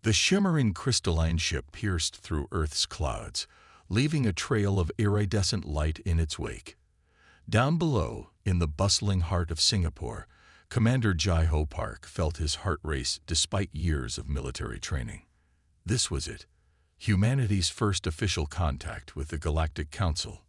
The shimmering crystalline ship pierced through Earth's clouds, leaving a trail of iridescent light in its wake. Down below, in the bustling heart of Singapore, Commander Jai-Ho Park felt his heart race despite years of military training. This was it, humanity's first official contact with the Galactic Council.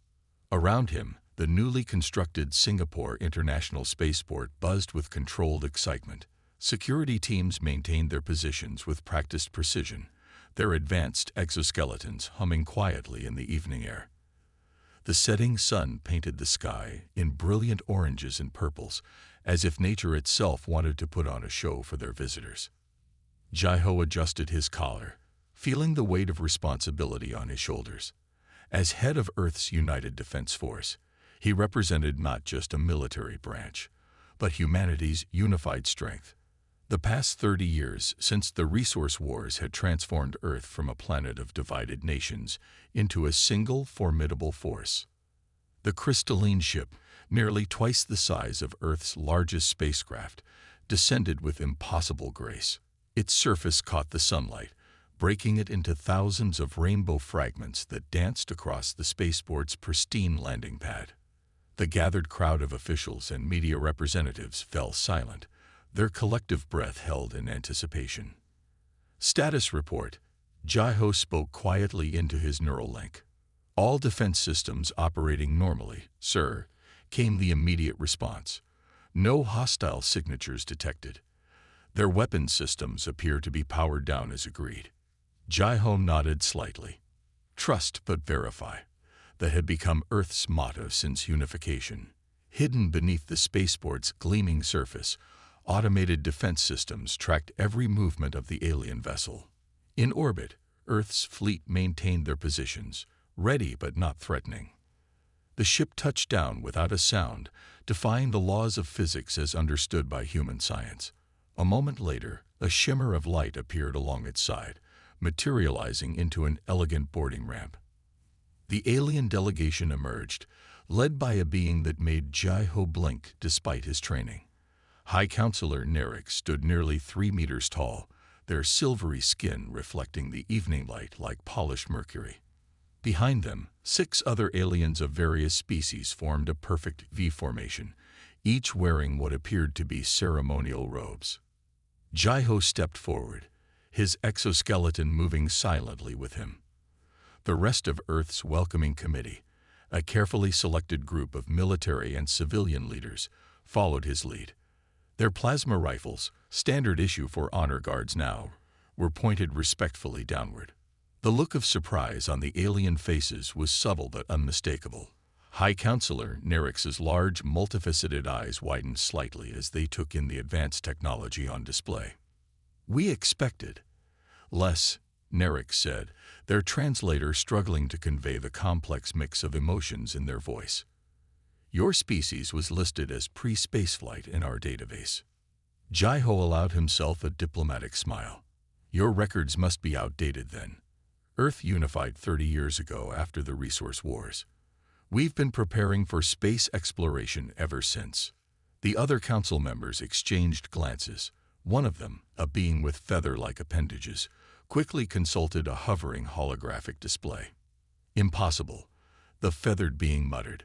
Around him, the newly constructed Singapore International Spaceport buzzed with controlled excitement. Security teams maintained their positions with practiced precision, their advanced exoskeletons humming quietly in the evening air. The setting sun painted the sky in brilliant oranges and purples, as if nature itself wanted to put on a show for their visitors. Jai-Ho adjusted his collar, feeling the weight of responsibility on his shoulders. As head of Earth's United Defense Force, he represented not just a military branch, but humanity's unified strength. The past 30 years since the resource wars had transformed Earth from a planet of divided nations into a single formidable force. The crystalline ship, nearly twice the size of Earth's largest spacecraft, descended with impossible grace. Its surface caught the sunlight, breaking it into thousands of rainbow fragments that danced across the spaceport's pristine landing pad. The gathered crowd of officials and media representatives fell silent, their collective breath held in anticipation. Status report. Jai-Ho spoke quietly into his neural link. All defense systems operating normally, sir, came the immediate response. No hostile signatures detected. Their weapon systems appear to be powered down as agreed. Jai-Ho nodded slightly. Trust but verify. That had become Earth's motto since unification. Hidden beneath the spaceport's gleaming surface, automated defense systems tracked every movement of the alien vessel. In orbit, Earth's fleet maintained their positions, ready but not threatening. The ship touched down without a sound, defying the laws of physics as understood by human science. A moment later, a shimmer of light appeared along its side, materializing into an elegant boarding ramp. The alien delegation emerged, led by a being that made Jai-Ho blink despite his training. High Counselor Nerix stood nearly 3 meters tall, their silvery skin reflecting the evening light like polished mercury. Behind them, 6 other aliens of various species formed a perfect V formation, each wearing what appeared to be ceremonial robes. Jai-Ho stepped forward, his exoskeleton moving silently with him. The rest of Earth's welcoming committee, a carefully selected group of military and civilian leaders, followed his lead. Their plasma rifles, standard issue for honor guards now, were pointed respectfully downward. The look of surprise on the alien faces was subtle but unmistakable. High Counselor Nerix's large, multifaceted eyes widened slightly as they took in the advanced technology on display. "We expected less," Nerix said, their translator struggling to convey the complex mix of emotions in their voice. "Your species was listed as pre-spaceflight in our database." Jai-Ho allowed himself a diplomatic smile. "Your records must be outdated then. Earth unified 30 years ago after the resource wars. We've been preparing for space exploration ever since." The other council members exchanged glances. One of them, a being with feather-like appendages, quickly consulted a hovering holographic display. "Impossible," the feathered being muttered.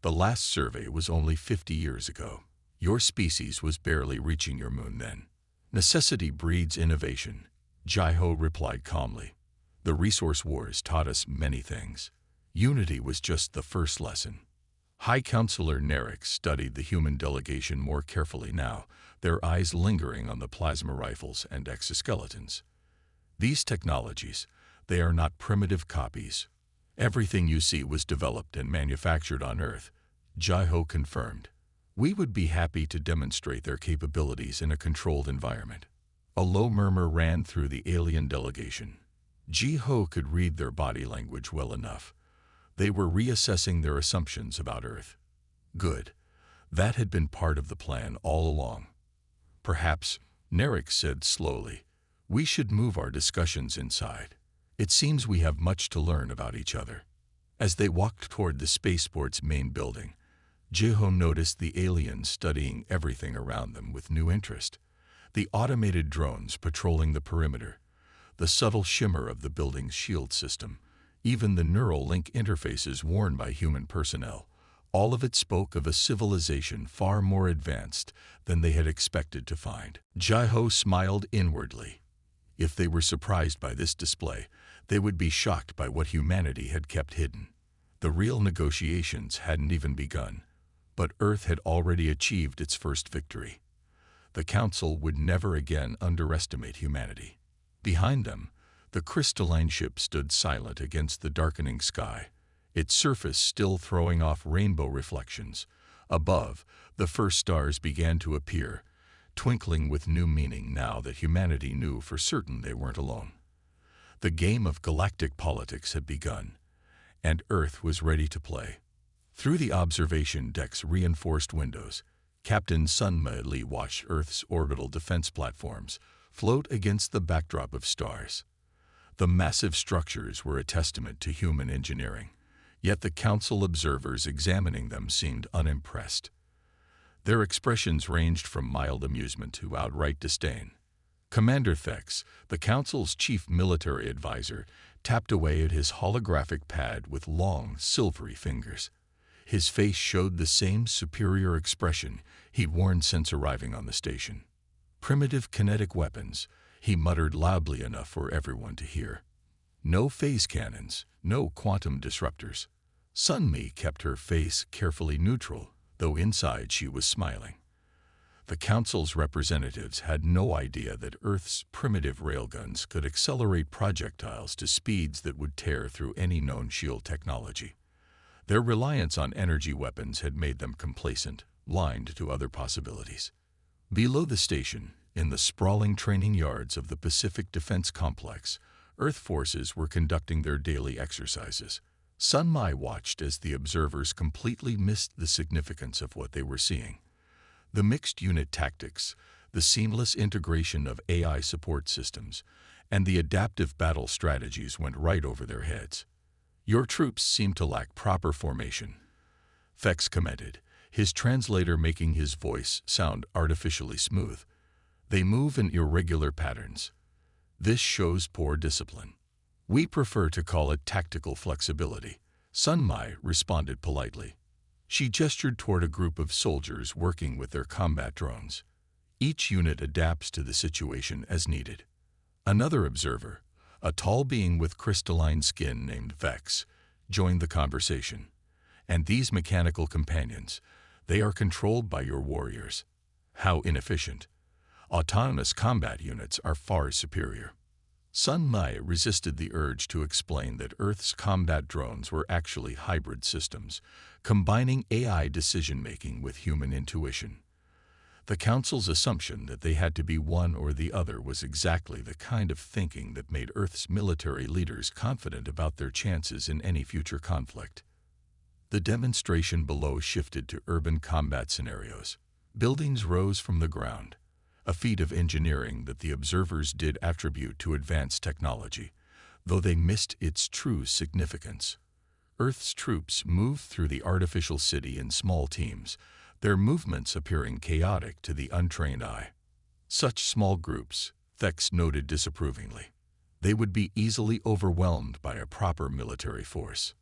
"The last survey was only 50 years ago. Your species was barely reaching your moon then." "Necessity breeds innovation," Jai-Ho replied calmly. "The resource wars taught us many things. Unity was just the first lesson." High Counselor Nerix studied the human delegation more carefully now, their eyes lingering on the plasma rifles and exoskeletons. "These technologies, they are not primitive copies. Everything you see was developed and manufactured on Earth," Jai-Ho confirmed. "We would be happy to demonstrate their capabilities in a controlled environment." A low murmur ran through the alien delegation. Jai-Ho could read their body language well enough. They were reassessing their assumptions about Earth. Good. That had been part of the plan all along. "Perhaps," Nerix said slowly, "we should move our discussions inside. It seems we have much to learn about each other." As they walked toward the spaceport's main building, Jai-Ho noticed the aliens studying everything around them with new interest. The automated drones patrolling the perimeter, the subtle shimmer of the building's shield system, even the neural link interfaces worn by human personnel. All of it spoke of a civilization far more advanced than they had expected to find. Jai-Ho smiled inwardly. If they were surprised by this display, they would be shocked by what humanity had kept hidden. The real negotiations hadn't even begun, but Earth had already achieved its first victory. The Council would never again underestimate humanity. Behind them, the crystalline ship stood silent against the darkening sky, its surface still throwing off rainbow reflections. Above, the first stars began to appear, twinkling with new meaning now that humanity knew for certain they weren't alone. The game of galactic politics had begun, and Earth was ready to play. Through the observation deck's reinforced windows, Captain Sun-Ma Lee watched Earth's orbital defense platforms float against the backdrop of stars. The massive structures were a testament to human engineering, yet the Council observers examining them seemed unimpressed. Their expressions ranged from mild amusement to outright disdain. Commander Thex, the Council's chief military advisor, tapped away at his holographic pad with long, silvery fingers. His face showed the same superior expression he'd worn since arriving on the station. Primitive kinetic weapons, he muttered loudly enough for everyone to hear. No phase cannons, no quantum disruptors. Sun-Mi kept her face carefully neutral, though inside she was smiling. The Council's representatives had no idea that Earth's primitive railguns could accelerate projectiles to speeds that would tear through any known shield technology. Their reliance on energy weapons had made them complacent, blind to other possibilities. Below the station, in the sprawling training yards of the Pacific Defense Complex, Earth forces were conducting their daily exercises. Sun-Mi watched as the observers completely missed the significance of what they were seeing. The mixed unit tactics, the seamless integration of AI support systems, and the adaptive battle strategies went right over their heads. Your troops seem to lack proper formation, Thex commented, his translator making his voice sound artificially smooth. They move in irregular patterns. This shows poor discipline. We prefer to call it tactical flexibility, Sun-Mi responded politely. She gestured toward a group of soldiers working with their combat drones. Each unit adapts to the situation as needed. Another observer, a tall being with crystalline skin named Vex, joined the conversation. And these mechanical companions, they are controlled by your warriors. How inefficient. Autonomous combat units are far superior. Sun-Mi resisted the urge to explain that Earth's combat drones were actually hybrid systems, combining AI decision-making with human intuition. The Council's assumption that they had to be one or the other was exactly the kind of thinking that made Earth's military leaders confident about their chances in any future conflict. The demonstration below shifted to urban combat scenarios. Buildings rose from the ground, a feat of engineering that the observers did attribute to advanced technology, though they missed its true significance. Earth's troops moved through the artificial city in small teams, their movements appearing chaotic to the untrained eye. Such small groups, Thex noted disapprovingly. They would be easily overwhelmed by a proper military force.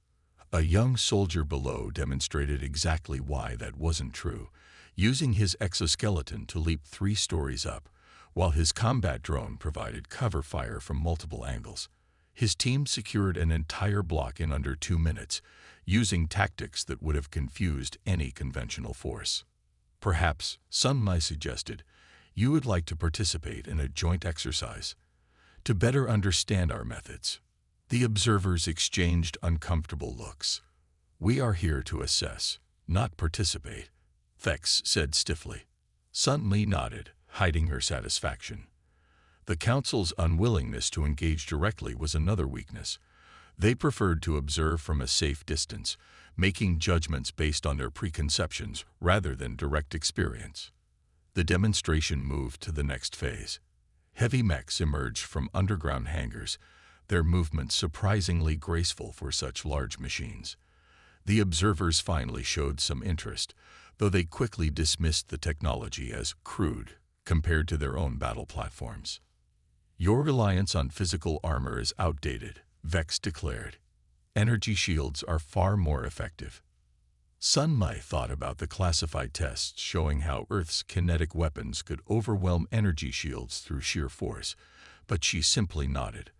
A young soldier below demonstrated exactly why that wasn't true, using his exoskeleton to leap 3 stories up, while his combat drone provided cover fire from multiple angles. His team secured an entire block in under 2 minutes, using tactics that would have confused any conventional force. Perhaps, Sun-Mi suggested, you would like to participate in a joint exercise. To better understand our methods. The observers exchanged uncomfortable looks. We are here to assess, not participate, Thex said stiffly. Sun-Mi nodded, hiding her satisfaction. The Council's unwillingness to engage directly was another weakness. They preferred to observe from a safe distance, making judgments based on their preconceptions rather than direct experience. The demonstration moved to the next phase. Heavy mechs emerged from underground hangars, their movements surprisingly graceful for such large machines. The observers finally showed some interest, though they quickly dismissed the technology as crude compared to their own battle platforms. Your reliance on physical armor is outdated, Vex declared. Energy shields are far more effective. Sun Mai thought about the classified tests showing how Earth's kinetic weapons could overwhelm energy shields through sheer force, but she simply nodded.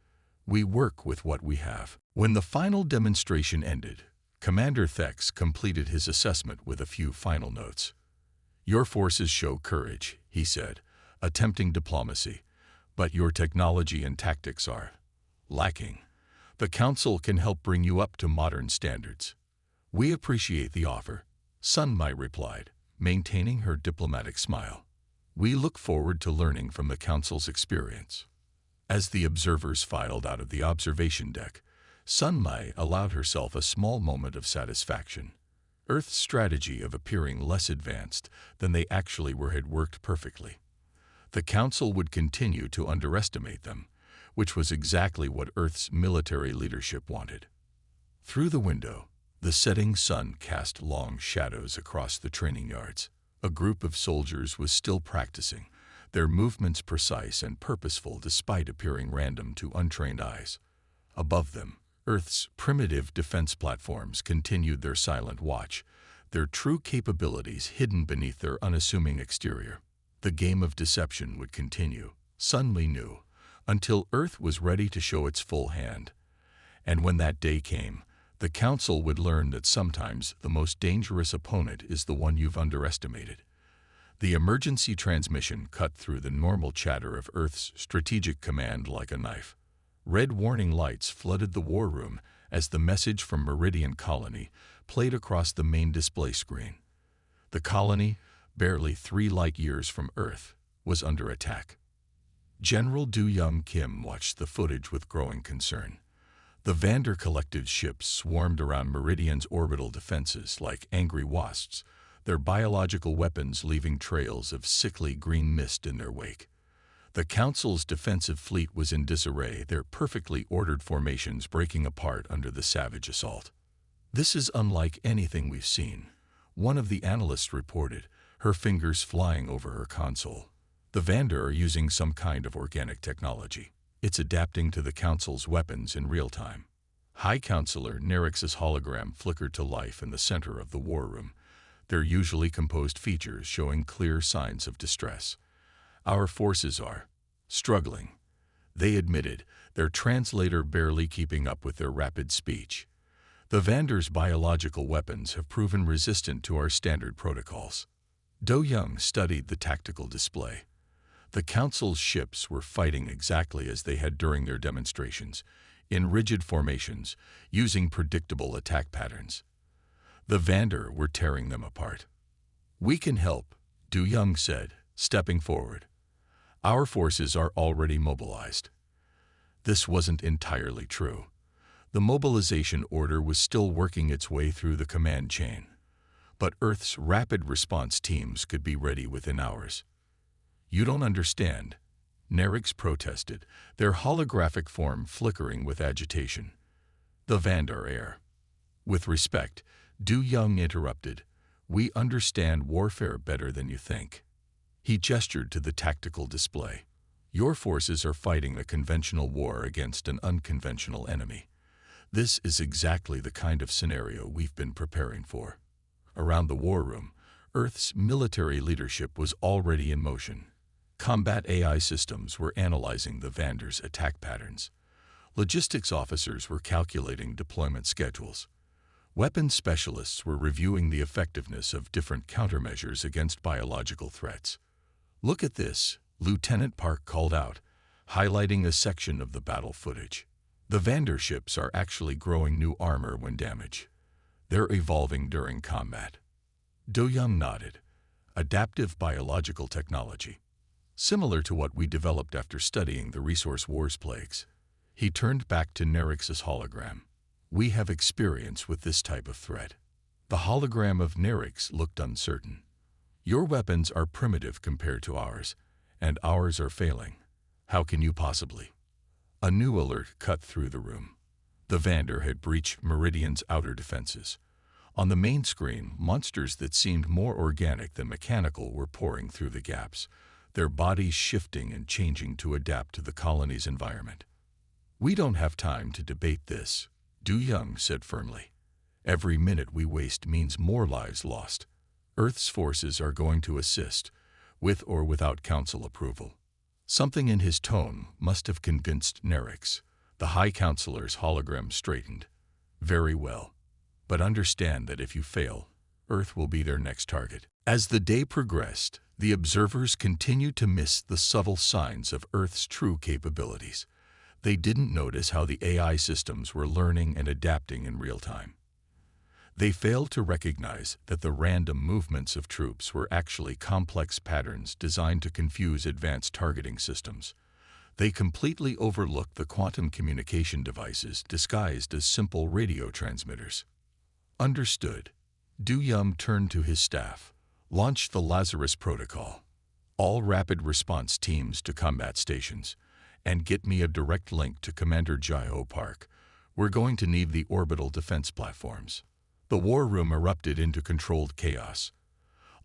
We work with what we have. When the final demonstration ended, Commander Thex completed his assessment with a few final notes. Your forces show courage, he said, attempting diplomacy, but your technology and tactics are lacking. The Council can help bring you up to modern standards. We appreciate the offer, Sun Mai replied, maintaining her diplomatic smile. We look forward to learning from the Council's experience. As the observers filed out of the observation deck, Sun Mai allowed herself a small moment of satisfaction. Earth's strategy of appearing less advanced than they actually were had worked perfectly. The Council would continue to underestimate them, which was exactly what Earth's military leadership wanted. Through the window, the setting sun cast long shadows across the training yards. A group of soldiers was still practicing, their movements precise and purposeful despite appearing random to untrained eyes. Above them, Earth's primitive defense platforms continued their silent watch, their true capabilities hidden beneath their unassuming exterior. The game of deception would continue, Sun Mai knew, until Earth was ready to show its full hand. And when that day came, the Council would learn that sometimes the most dangerous opponent is the one you've underestimated. The emergency transmission cut through the normal chatter of Earth's strategic command like a knife. Red warning lights flooded the war room as the message from Meridian Colony played across the main display screen. The colony, barely 3 light years from Earth, was under attack. General Du Young Kim watched the footage with growing concern. The Vander Collective's ships swarmed around Meridian's orbital defenses like angry wasps, their biological weapons leaving trails of sickly green mist in their wake. The Council's defensive fleet was in disarray, their perfectly ordered formations breaking apart under the savage assault. This is unlike anything we've seen, one of the analysts reported, her fingers flying over her console. The Vander are using some kind of organic technology. It's adapting to the Council's weapons in real time. High Counselor Nerix's hologram flickered to life in the center of the war room, their usually composed features showing clear signs of distress. Our forces are struggling, they admitted, their translator barely keeping up with their rapid speech. The Vander's biological weapons have proven resistant to our standard protocols. Do Young studied the tactical display. The Council's ships were fighting exactly as they had during their demonstrations, in rigid formations, using predictable attack patterns. The Vander were tearing them apart. We can help, Du Young said, stepping forward. Our forces are already mobilized. This wasn't entirely true. The mobilization order was still working its way through the command chain, but Earth's rapid response teams could be ready within hours. You don't understand, Nerix protested, their holographic form flickering with agitation. The Vander air. With respect, Du Young interrupted, we understand warfare better than you think. He gestured to the tactical display. Your forces are fighting a conventional war against an unconventional enemy. This is exactly the kind of scenario we've been preparing for. Around the war room, Earth's military leadership was already in motion. Combat AI systems were analyzing the Vander's attack patterns. Logistics officers were calculating deployment schedules. Weapons specialists were reviewing the effectiveness of different countermeasures against biological threats. Look at this, Lieutenant Park called out, highlighting a section of the battle footage. The Vander ships are actually growing new armor when damaged. They're evolving during combat. Do Young nodded. Adaptive biological technology. Similar to what we developed after studying the Resource Wars plagues. He turned back to Nerix's hologram. We have experience with this type of threat. The hologram of Nerix looked uncertain. Your weapons are primitive compared to ours, and ours are failing. How can you possibly? A new alert cut through the room. The Vander had breached Meridian's outer defenses. On the main screen, monsters that seemed more organic than mechanical were pouring through the gaps, their bodies shifting and changing to adapt to the colony's environment. "We don't have time to debate this," Du Young said firmly. "Every minute we waste means more lives lost. Earth's forces are going to assist, with or without council approval." Something in his tone must have convinced Nerix. The High Counselor's hologram straightened. "Very well. But understand that if you fail, Earth will be their next target." As the day progressed, the observers continued to miss the subtle signs of Earth's true capabilities. They didn't notice how the AI systems were learning and adapting in real time. They failed to recognize that the random movements of troops were actually complex patterns designed to confuse advanced targeting systems. They completely overlooked the quantum communication devices disguised as simple radio transmitters. "Understood." Du Yum turned to his staff, launched the Lazarus Protocol. "All rapid response teams to combat stations, and get me a direct link to Commander Jai-Ho Park. We're going to need the orbital defense platforms." The war room erupted into controlled chaos.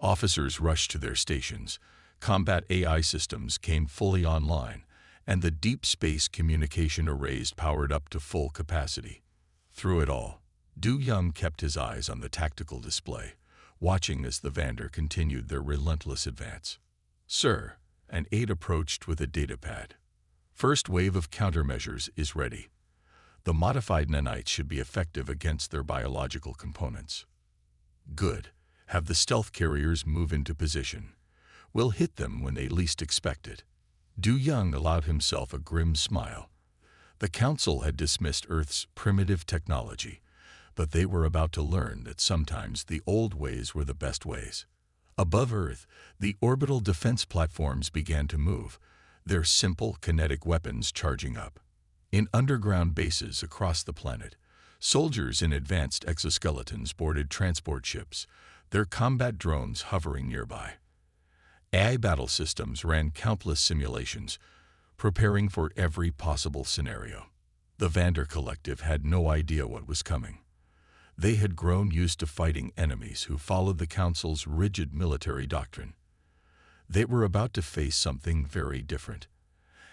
Officers rushed to their stations, combat AI systems came fully online, and the deep space communication arrays powered up to full capacity. Through it all, Du Yum kept his eyes on the tactical display, watching as the Vander continued their relentless advance. "Sir," an aide approached with a datapad. "First wave of countermeasures is ready. The modified nanites should be effective against their biological components." "Good. Have the stealth carriers move into position. We'll hit them when they least expect it." Du Young allowed himself a grim smile. The Council had dismissed Earth's primitive technology, but they were about to learn that sometimes the old ways were the best ways. Above Earth, the orbital defense platforms began to move, their simple kinetic weapons charging up. In underground bases across the planet, soldiers in advanced exoskeletons boarded transport ships, their combat drones hovering nearby. AI battle systems ran countless simulations, preparing for every possible scenario. The Vander Collective had no idea what was coming. They had grown used to fighting enemies who followed the Council's rigid military doctrine. They were about to face something very different.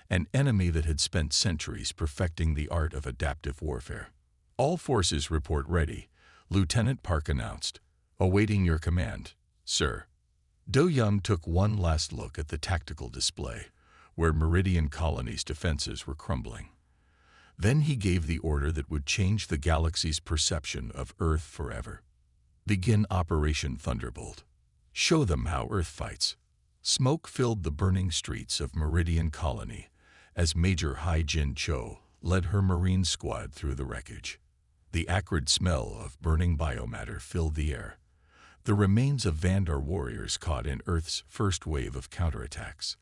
An enemy that had spent centuries perfecting the art of adaptive warfare. "All forces report ready," Lieutenant Park announced. "Awaiting your command, sir." Du Yum took one last look at the tactical display, where Meridian Colony's defenses were crumbling. Then he gave the order that would change the galaxy's perception of Earth forever. "Begin Operation Thunderbolt. Show them how Earth fights." Smoke filled the burning streets of Meridian Colony as Major Hai Jin Cho led her Marine squad through the wreckage. The acrid smell of burning biomatter filled the air. The remains of Vandar warriors caught in Earth's first wave of counterattacks.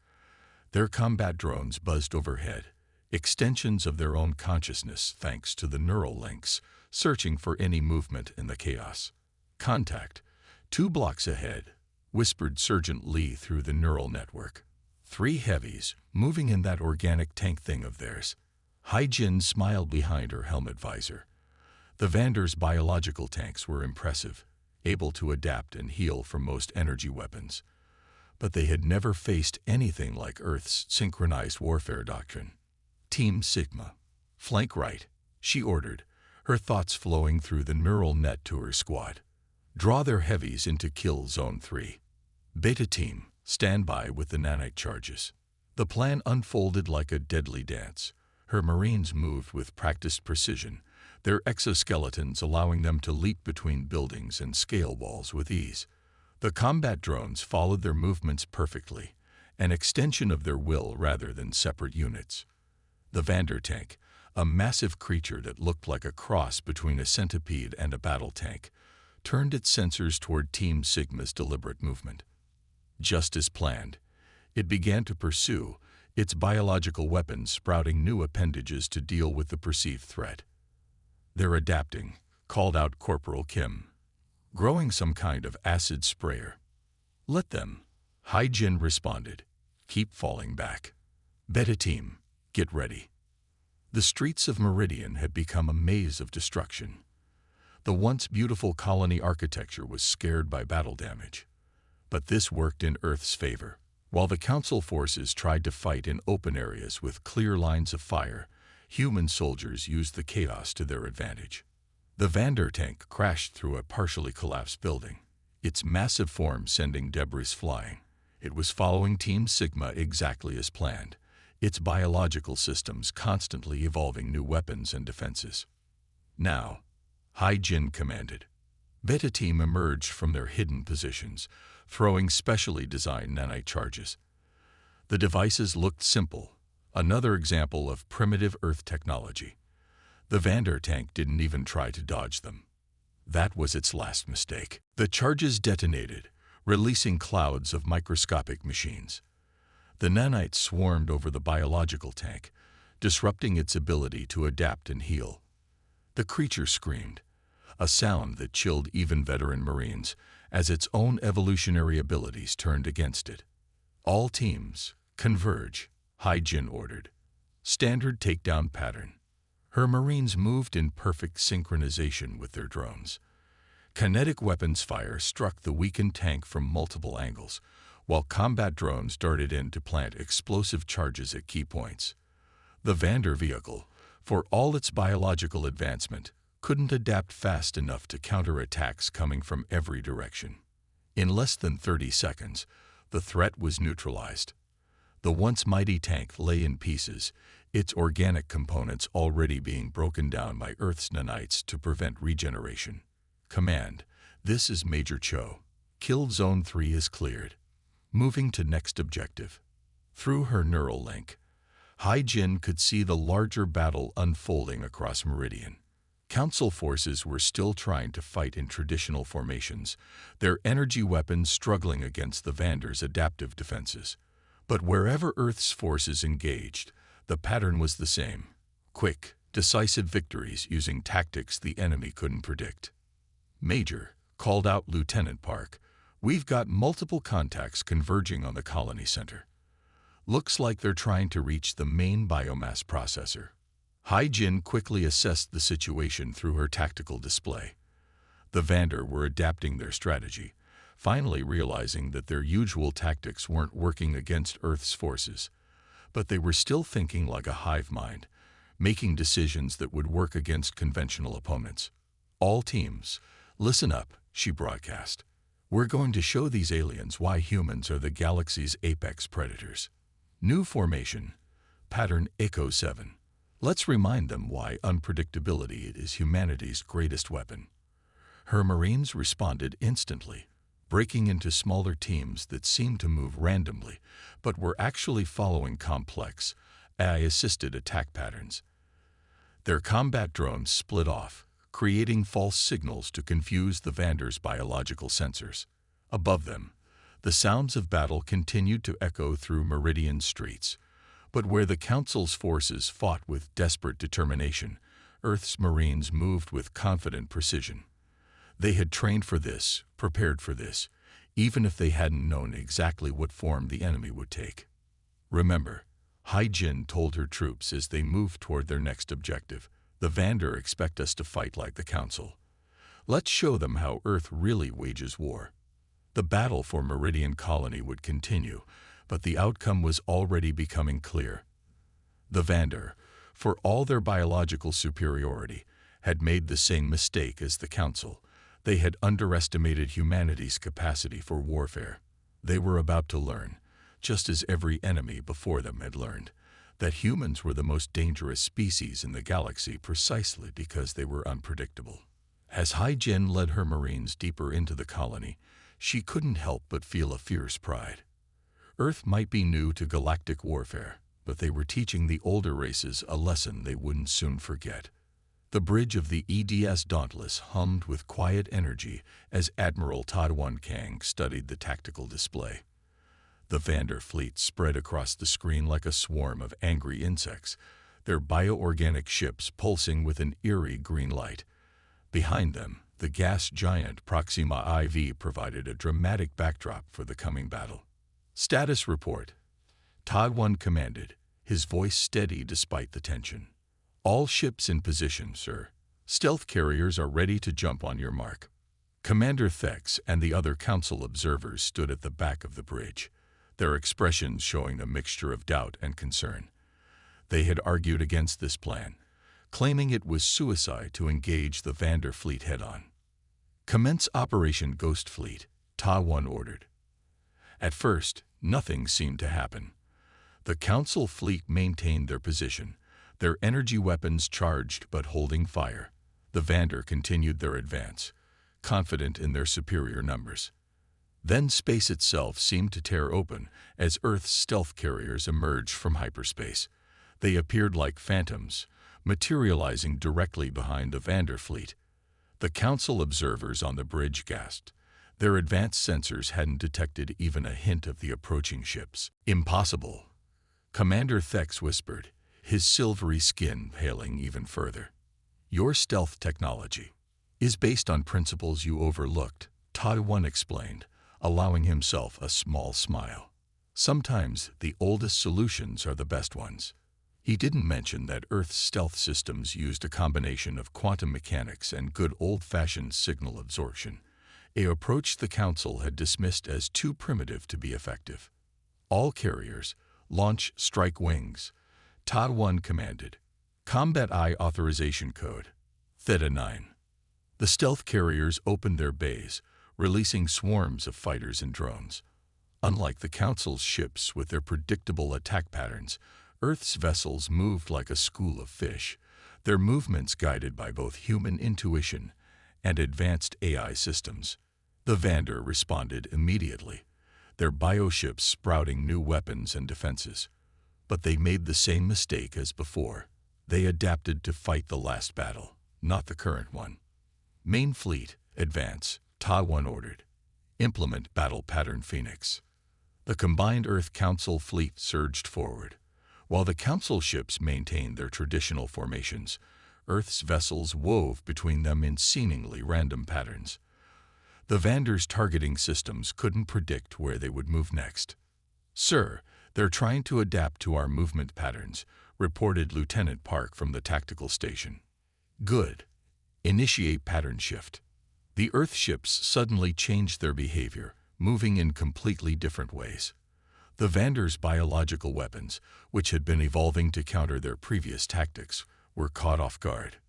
Their combat drones buzzed overhead, extensions of their own consciousness thanks to the neural links, searching for any movement in the chaos. "Contact, 2 blocks ahead," whispered Sergeant Lee through the neural network. 3 heavies, moving in that organic tank thing of theirs. Hai Jin smiled behind her helmet visor. The Vander's biological tanks were impressive, able to adapt and heal from most energy weapons. But they had never faced anything like Earth's synchronized warfare doctrine. "Team Sigma, flank right," she ordered, her thoughts flowing through the neural net to her squad. "Draw their heavies into kill zone 3. Beta team, stand by with the nanite charges." The plan unfolded like a deadly dance. Her Marines moved with practiced precision, their exoskeletons allowing them to leap between buildings and scale walls with ease. The combat drones followed their movements perfectly, an extension of their will rather than separate units. The Vander tank, a massive creature that looked like a cross between a centipede and a battle tank, turned its sensors toward Team Sigma's deliberate movement. Just as planned, it began to pursue, its biological weapons sprouting new appendages to deal with the perceived threat. "They're adapting," called out Corporal Kim. "Growing some kind of acid sprayer." "Let them," Hai Jin responded. "Keep falling back. Beta team, get ready." The streets of Meridian had become a maze of destruction. The once beautiful colony architecture was scared by battle damage. But this worked in Earth's favor. While the Council forces tried to fight in open areas with clear lines of fire, human soldiers used the chaos to their advantage. The Vander tank crashed through a partially collapsed building, its massive form sending debris flying. It was following Team Sigma exactly as planned, its biological systems constantly evolving new weapons and defenses. Now, Hai-Jin commanded. Beta Team emerged from their hidden positions, throwing specially designed nanite charges. The devices looked simple, another example of primitive Earth technology. The Vander tank didn't even try to dodge them. That was its last mistake. The charges detonated, releasing clouds of microscopic machines. The nanites swarmed over the biological tank, disrupting its ability to adapt and heal. The creature screamed, a sound that chilled even veteran Marines, as its own evolutionary abilities turned against it. All teams, converge, Hai-Jin ordered. Standard takedown pattern. Her Marines moved in perfect synchronization with their drones. Kinetic weapons fire struck the weakened tank from multiple angles, while combat drones darted in to plant explosive charges at key points. The Vander vehicle, for all its biological advancement, couldn't adapt fast enough to counter attacks coming from every direction. In less than 30 seconds, the threat was neutralized. The once mighty tank lay in pieces, its organic components already being broken down by Earth's nanites to prevent regeneration. Command, this is Major Cho. Kill Zone 3 is cleared. Moving to next objective. Through her neural link, Hai-Jin could see the larger battle unfolding across Meridian. Council forces were still trying to fight in traditional formations, their energy weapons struggling against the Vander's adaptive defenses. But wherever Earth's forces engaged, the pattern was the same: quick, decisive victories using tactics the enemy couldn't predict. Major, called out Lieutenant Park, we've got multiple contacts converging on the colony center. Looks like they're trying to reach the main biomass processor. Hai-Jin quickly assessed the situation through her tactical display. The Vander were adapting their strategy, finally realizing that their usual tactics weren't working against Earth's forces. But they were still thinking like a hive mind, making decisions that would work against conventional opponents. All teams, listen up, she broadcast. We're going to show these aliens why humans are the galaxy's apex predators. New formation, pattern Echo 7. Let's remind them why unpredictability is humanity's greatest weapon. Her Marines responded instantly, breaking into smaller teams that seemed to move randomly, but were actually following complex, AI-assisted attack patterns. Their combat drones split off, creating false signals to confuse the Vander's biological sensors. Above them, the sounds of battle continued to echo through Meridian streets. But where the Council's forces fought with desperate determination, Earth's Marines moved with confident precision. They had trained for this, prepared for this, even if they hadn't known exactly what form the enemy would take. Remember, Hai-Jin told her troops as they moved toward their next objective, the Vander expect us to fight like the Council. Let's show them how Earth really wages war. The battle for Meridian Colony would continue, but the outcome was already becoming clear. The Vander, for all their biological superiority, had made the same mistake as the Council. They had underestimated humanity's capacity for warfare. They were about to learn, just as every enemy before them had learned, that humans were the most dangerous species in the galaxy precisely because they were unpredictable. As Hai-Jin led her Marines deeper into the colony, she couldn't help but feel a fierce pride. Earth might be new to galactic warfare, but they were teaching the older races a lesson they wouldn't soon forget. The bridge of the EDS Dauntless hummed with quiet energy as Admiral Tadwan Kang studied the tactical display. The Vander fleet spread across the screen like a swarm of angry insects, their bioorganic ships pulsing with an eerie green light. Behind them, the gas giant Proxima IV provided a dramatic backdrop for the coming battle. Status report. Tadwan commanded, his voice steady despite the tension. All ships in position, sir. Stealth carriers are ready to jump on your mark. Commander Thex and the other Council observers stood at the back of the bridge. their expressions showing a mixture of doubt and concern. They had argued against this plan, claiming it was suicide to engage the Vander fleet head-on. "Commence Operation Ghost Fleet," Ta-1 ordered. At first, nothing seemed to happen. The Council fleet maintained their position, their energy weapons charged but holding fire. The Vander continued their advance, confident in their superior numbers. Then space itself seemed to tear open as Earth's stealth carriers emerged from hyperspace. They appeared like phantoms, materializing directly behind the Vander fleet. The Council observers on the bridge gasped. Their advanced sensors hadn't detected even a hint of the approaching ships. "Impossible," Commander Thex whispered, his silvery skin paling even further. "Your stealth technology is based on principles you overlooked," Ta-1 explained, allowing himself a small smile. "Sometimes the oldest solutions are the best ones." He didn't mention that Earth's stealth systems used a combination of quantum mechanics and good old-fashioned signal absorption, an approach the Council had dismissed as too primitive to be effective. "All carriers, launch strike wings," Ta-1 commanded. "Combat Eye Authorization Code, Theta 9. The stealth carriers opened their bays, releasing swarms of fighters and drones. Unlike the Council's ships with their predictable attack patterns, Earth's vessels moved like a school of fish, their movements guided by both human intuition and advanced AI systems. The Vander responded immediately, their bioships sprouting new weapons and defenses. But they made the same mistake as before. They adapted to fight the last battle, not the current one. "Main fleet, advance," Ta-1 ordered. "Implement battle pattern Phoenix." The combined Earth Council fleet surged forward. While the Council ships maintained their traditional formations, Earth's vessels wove between them in seemingly random patterns. The Vander's targeting systems couldn't predict where they would move next. "Sir, they're trying to adapt to our movement patterns," reported Lieutenant Park from the tactical station. "Good. Initiate pattern shift." The Earth ships suddenly changed their behavior, moving in completely different ways. The Vander's biological weapons, which had been evolving to counter their previous tactics, were caught off guard.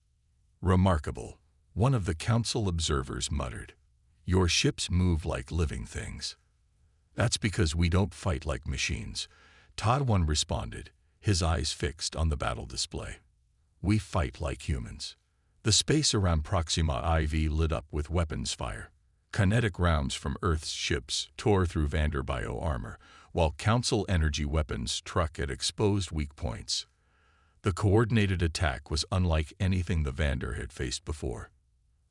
"Remarkable," one of the Council observers muttered. "Your ships move like living things." "That's because we don't fight like machines," Ta-1 responded, his eyes fixed on the battle display. "We fight like humans." The space around Proxima IV lit up with weapons fire. Kinetic rounds from Earth's ships tore through Vander bio armor, while Council energy weapons struck at exposed weak points. The coordinated attack was unlike anything the Vander had faced before.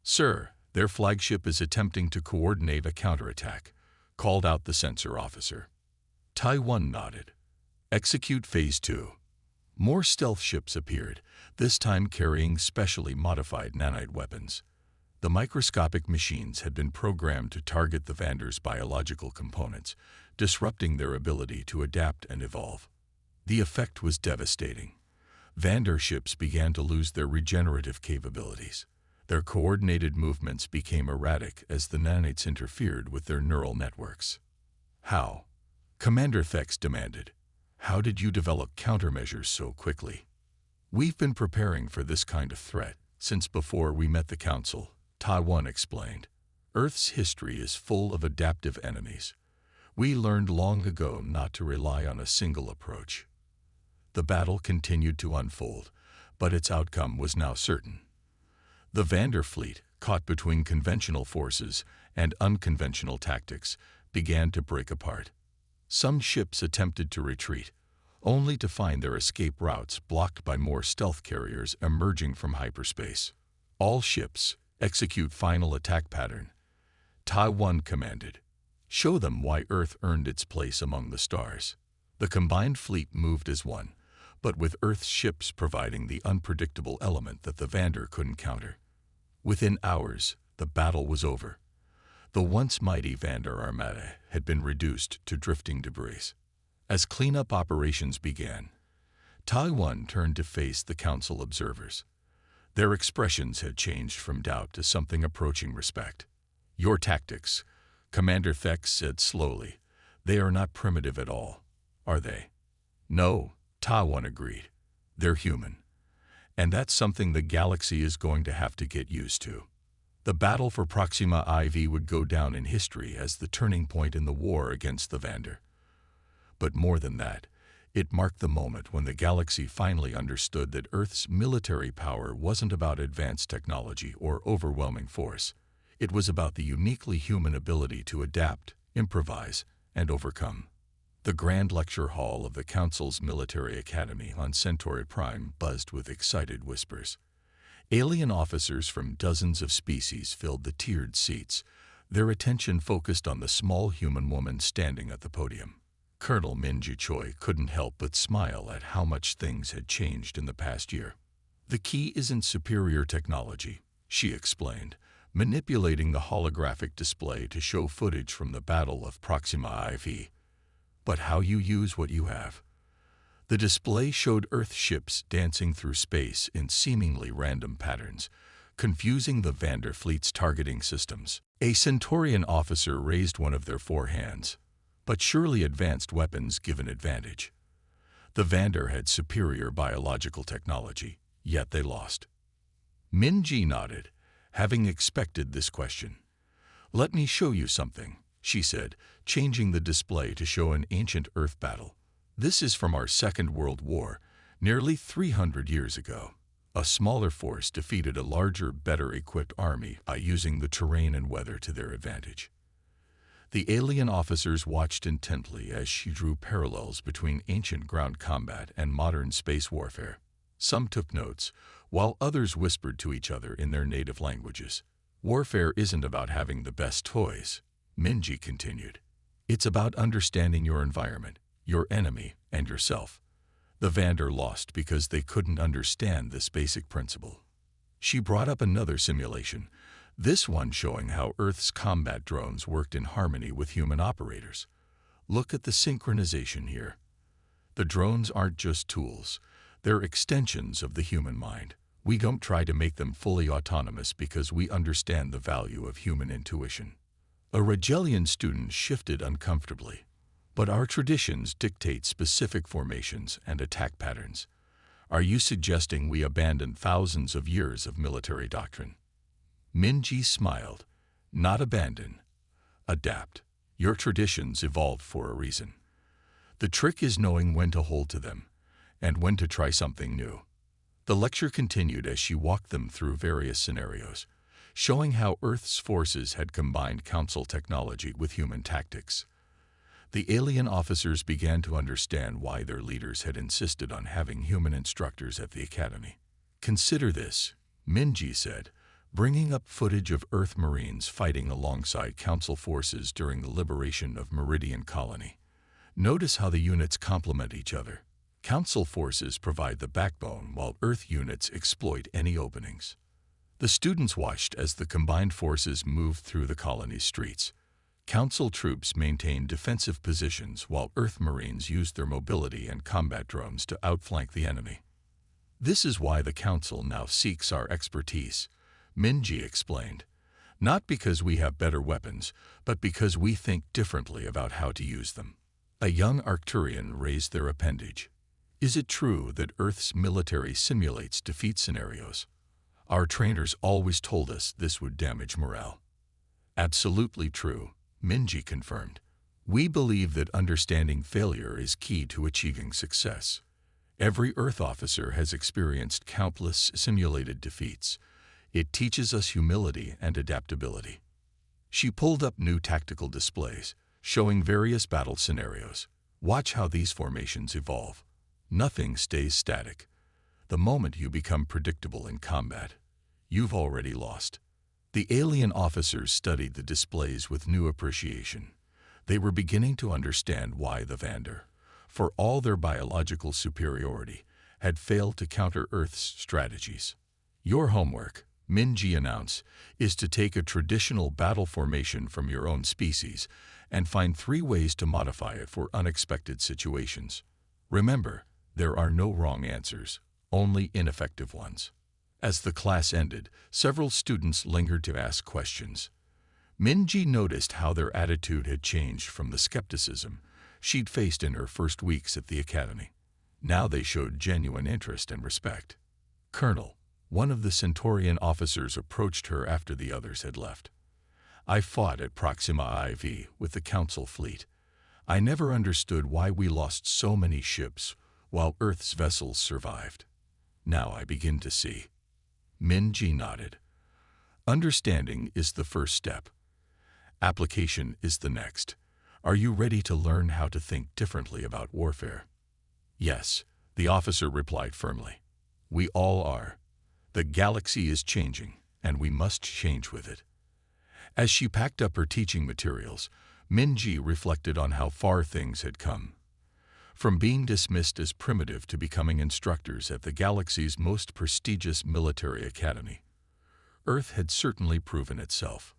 "Sir, their flagship is attempting to coordinate a counterattack," called out the sensor officer. Ta-1 nodded. "Execute Phase 2. More stealth ships appeared, this time carrying specially modified nanite weapons. The microscopic machines had been programmed to target the Vander's biological components, disrupting their ability to adapt and evolve. The effect was devastating. Vander ships began to lose their regenerative capabilities. Their coordinated movements became erratic as the nanites interfered with their neural networks. "How?" Commander Thex demanded. "How did you develop countermeasures so quickly?" "We've been preparing for this kind of threat since before we met the Council," Ta-1 explained. "Earth's history is full of adaptive enemies. We learned long ago not to rely on a single approach." The battle continued to unfold, but its outcome was now certain. The Vander fleet, caught between conventional forces and unconventional tactics, began to break apart. Some ships attempted to retreat, only to find their escape routes blocked by more stealth carriers emerging from hyperspace. "All ships, execute final attack pattern," Ta-1 commanded. "Show them why Earth earned its place among the stars." The combined fleet moved as one, but with Earth's ships providing the unpredictable element that the Vander couldn't counter. Within hours, the battle was over. The once mighty Vander Armada had been reduced to drifting debris. As cleanup operations began, Ta-1 turned to face the Council observers. Their expressions had changed from doubt to something approaching respect. "Your tactics," Commander Thex said slowly, They are not primitive at all, are they? No, Ta-1 agreed. They're human. And that's something the galaxy is going to have to get used to. The battle for Proxima IV would go down in history as the turning point in the war against the Vander. But more than that, it marked the moment when the galaxy finally understood that Earth's military power wasn't about advanced technology or overwhelming force. It was about the uniquely human ability to adapt, improvise, and overcome. The Grand Lecture Hall of the Council's Military Academy on Centauri Prime buzzed with excited whispers. Alien officers from dozens of species filled the tiered seats, their attention focused on the small human woman standing at the podium. Colonel Minji Choi couldn't help but smile at how much things had changed in the past year. The key isn't superior technology, she explained, manipulating the holographic display to show footage from the Battle of Proxima IV, but how you use what you have. The display showed Earth ships dancing through space in seemingly random patterns, confusing the Vander fleet's targeting systems. A Centaurian officer raised one of their four hands, but surely advanced weapons give an advantage. The Vander had superior biological technology, yet they lost. Minji nodded, having expected this question. "Let me show you something," she said, changing the display to show an ancient Earth battle. "This is from our Second World War, nearly 300 years ago. A smaller force defeated a larger, better-equipped army by using the terrain and weather to their advantage." The alien officers watched intently as she drew parallels between ancient ground combat and modern space warfare. Some took notes, while others whispered to each other in their native languages. "Warfare isn't about having the best toys," Minji continued. "It's about understanding your environment, your enemy, and yourself." The Vander lost because they couldn't understand this basic principle. She brought up another simulation, this one showing how Earth's combat drones worked in harmony with human operators. "Look at the synchronization here. The drones aren't just tools, they're extensions of the human mind. We don't try to make them fully autonomous because we understand the value of human intuition." A Regelian student shifted uncomfortably. "But our traditions dictate specific formations and attack patterns. Are you suggesting we abandon thousands of years of military doctrine?" Minji smiled. "Not abandon. Adapt. Your traditions evolved for a reason. The trick is knowing when to hold to them, and when to try something new." The lecture continued as she walked them through various scenarios, showing how Earth's forces had combined Council technology with human tactics. The alien officers began to understand why their leaders had insisted on having human instructors at the academy. "Consider this," Minji said, bringing up footage of Earth Marines fighting alongside Council forces during the liberation of Meridian Colony. Notice how the units complement each other. Council forces provide the backbone while Earth units exploit any openings. The students watched as the combined forces moved through the colony's streets. Council troops maintained defensive positions while Earth Marines used their mobility and combat drones to outflank the enemy. "This is why the Council now seeks our expertise," Minji explained. "Not because we have better weapons, but because we think differently about how to use them." A young Arcturian raised their appendage. "Is it true that Earth's military simulates defeat scenarios? Our trainers always told us this would damage morale." "Absolutely true," Minji confirmed. "We believe that understanding failure is key to achieving success. Every Earth officer has experienced countless simulated defeats. It teaches us humility and adaptability." She pulled up new tactical displays, showing various battle scenarios. "Watch how these formations evolve. Nothing stays static. The moment you become predictable in combat, you've already lost." The alien officers studied the displays with new appreciation. They were beginning to understand why the Vander, for all their biological superiority, had failed to counter Earth's strategies. "Your homework," Minji announced, "is to take a traditional battle formation from your own species and find 3 ways to modify it for unexpected situations. Remember, there are no wrong answers, only ineffective ones." As the class ended, several students lingered to ask questions. Minji noticed how their attitude had changed from the skepticism she'd faced in her first weeks at the academy. Now they showed genuine interest and respect. "Colonel," one of the Centaurian officers approached her after the others had left. "I fought at Proxima IV with the Council fleet. I never understood why we lost so many ships while Earth's vessels survived. Now I begin to see." Minji nodded. "Understanding is the first step. Application is the next. Are you ready to learn how to think differently about warfare?" "Yes," the officer replied firmly. "We all are. The galaxy is changing, and we must change with it." As she packed up her teaching materials, Minji reflected on how far things had come. From being dismissed as primitive to becoming instructors at the galaxy's most prestigious military academy. Earth had certainly proven itself.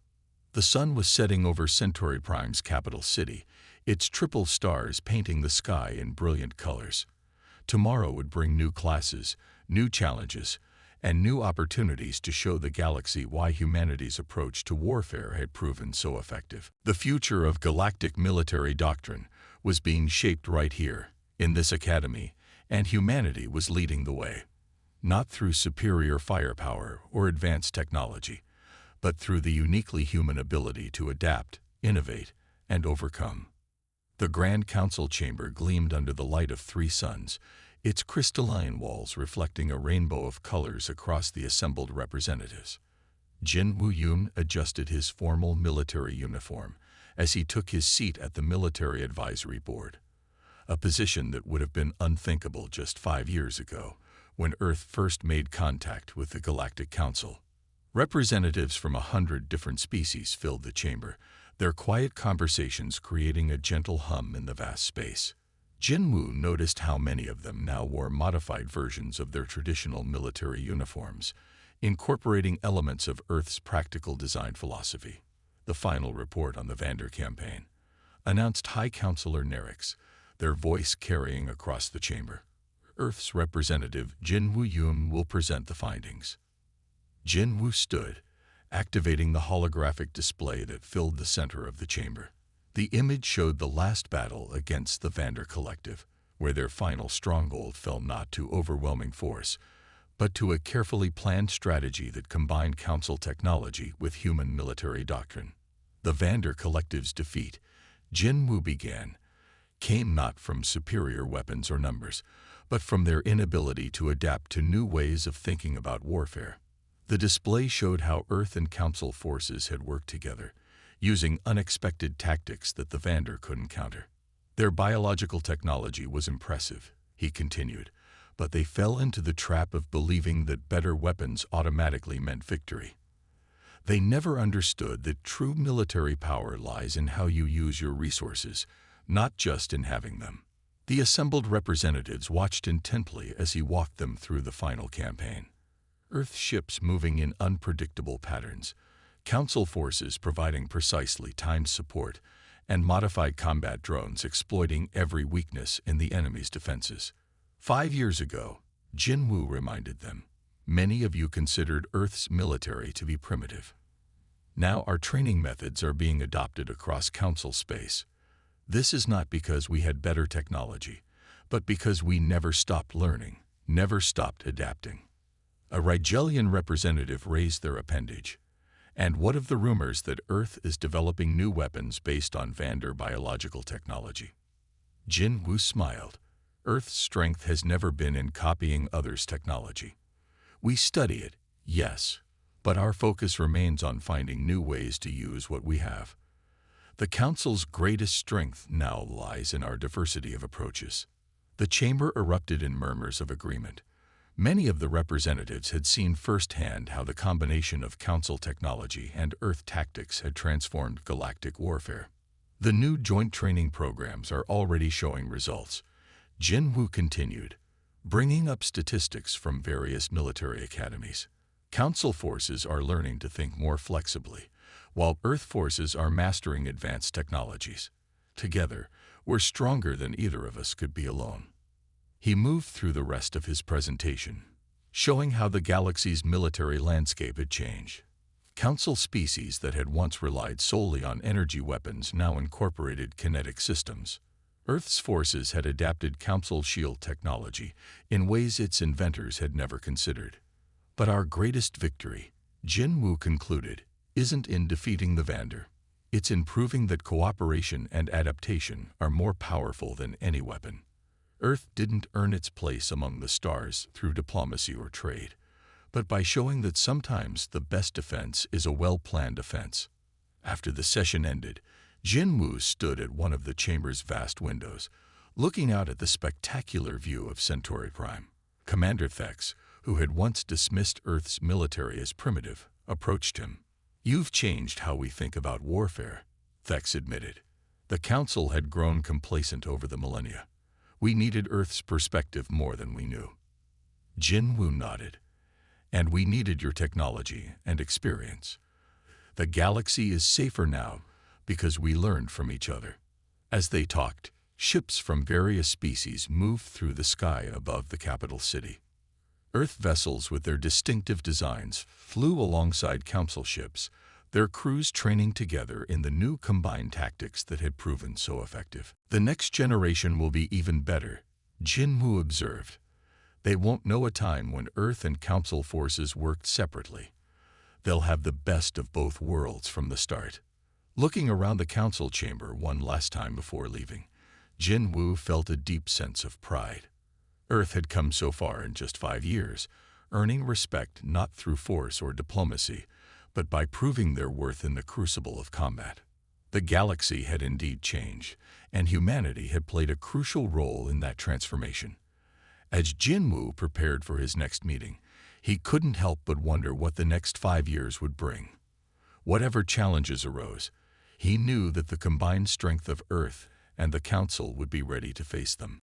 The sun was setting over Centauri Prime's capital city, its triple stars painting the sky in brilliant colors. Tomorrow would bring new classes, new challenges, and new opportunities to show the galaxy why humanity's approach to warfare had proven so effective. The future of galactic military doctrine was being shaped right here, in this academy, and humanity was leading the way. Not through superior firepower or advanced technology, but through the uniquely human ability to adapt, innovate, and overcome. The Grand Council chamber gleamed under the light of 3 suns, its crystalline walls reflecting a rainbow of colors across the assembled representatives. Jin Woo-yun adjusted his formal military uniform as he took his seat at the Military Advisory Board, a position that would have been unthinkable just 5 years ago, when Earth first made contact with the Galactic Council. Representatives from 100 different species filled the chamber, their quiet conversations creating a gentle hum in the vast space. Jinwoo noticed how many of them now wore modified versions of their traditional military uniforms, incorporating elements of Earth's practical design philosophy. "The final report on the Vander campaign," announced High Counselor Nerix, their voice carrying across the chamber. "Earth's representative Jin Woo-yun will present the findings." Jin Woo stood, activating the holographic display that filled the center of the chamber. The image showed the last battle against the Vander Collective, where their final stronghold fell not to overwhelming force, but to a carefully planned strategy that combined Council technology with human military doctrine. The Vander Collective's defeat, Jin Woo began, came not from superior weapons or numbers, but from their inability to adapt to new ways of thinking about warfare. The display showed how Earth and Council forces had worked together, using unexpected tactics that the Vander couldn't counter. "Their biological technology was impressive," he continued, "but they fell into the trap of believing that better weapons automatically meant victory. They never understood that true military power lies in how you use your resources, not just in having them." The assembled representatives watched intently as he walked them through the final campaign. Earth ships moving in unpredictable patterns, Council forces providing precisely timed support, and modified combat drones exploiting every weakness in the enemy's defenses. 5 years ago, Jin Woo reminded them, "Many of you considered Earth's military to be primitive. Now our training methods are being adopted across Council space. This is not because we had better technology, but because we never stopped learning, never stopped adapting." A Rigelian representative raised their appendage. "And what of the rumors that Earth is developing new weapons based on Vander biological technology?" Jin Woo smiled. "Earth's strength has never been in copying others' technology. We study it, yes, but our focus remains on finding new ways to use what we have. The Council's greatest strength now lies in our diversity of approaches." The chamber erupted in murmurs of agreement. Many of the representatives had seen firsthand how the combination of Council technology and Earth tactics had transformed galactic warfare. "The new joint training programs are already showing results," Jin Woo continued, bringing up statistics from various military academies. "Council forces are learning to think more flexibly, while Earth forces are mastering advanced technologies. Together, we're stronger than either of us could be alone." He moved through the rest of his presentation, showing how the galaxy's military landscape had changed. Council species that had once relied solely on energy weapons now incorporated kinetic systems. Earth's forces had adapted Council shield technology in ways its inventors had never considered. But our greatest victory, Jin Wu concluded, isn't in defeating the Vander. It's in proving that cooperation and adaptation are more powerful than any weapon. Earth didn't earn its place among the stars through diplomacy or trade, but by showing that sometimes the best defense is a well-planned offense. After the session ended, Jin Wu stood at one of the chamber's vast windows, looking out at the spectacular view of Centauri Prime. Commander Thex, who had once dismissed Earth's military as primitive, approached him. "You've changed how we think about warfare," Thex admitted. The Council had grown complacent over the millennia. We needed Earth's perspective more than we knew. Jin Wu nodded. "And we needed your technology and experience. The galaxy is safer now because we learned from each other." As they talked, ships from various species moved through the sky above the capital city. Earth vessels with their distinctive designs flew alongside Council ships, their crews training together in the new combined tactics that had proven so effective. "The next generation will be even better," Jin Wu observed. "They won't know a time when Earth and Council forces worked separately. They'll have the best of both worlds from the start." Looking around the Council chamber one last time before leaving, Jin Wu felt a deep sense of pride. Earth had come so far in just 5 years, earning respect not through force or diplomacy, but by proving their worth in the crucible of combat. The galaxy had indeed changed, and humanity had played a crucial role in that transformation. As Jin Wu prepared for his next meeting, he couldn't help but wonder what the next 5 years would bring. Whatever challenges arose, he knew that the combined strength of Earth and the Council would be ready to face them.